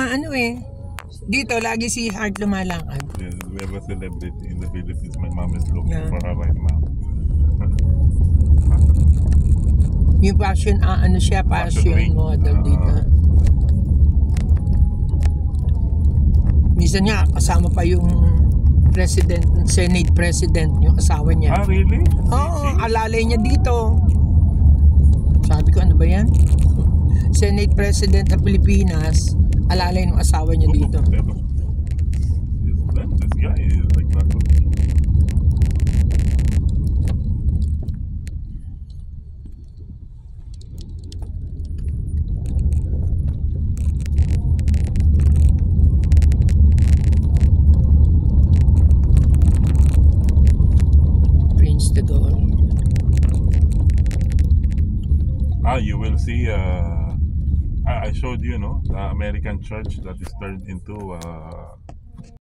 maano eh. Dito, lagi si Hart lumalakad. Yes, we have a celebrity in the Philippines. My mom is looking Yeah. for her right now. Yung fashion, ano siya, Fashion week. fashion model dito. Minsan nga, kasama pa yung president, Senate president, yung asawa niya. Ah, really? Oo, alalay niya dito. Sabi ko, ano ba yan? Senate President ng Pilipinas, alalay ng asawa niya dito. This guy is like not looking. Prince de Gaulle. You will see. I showed you, no, the American church that is turned into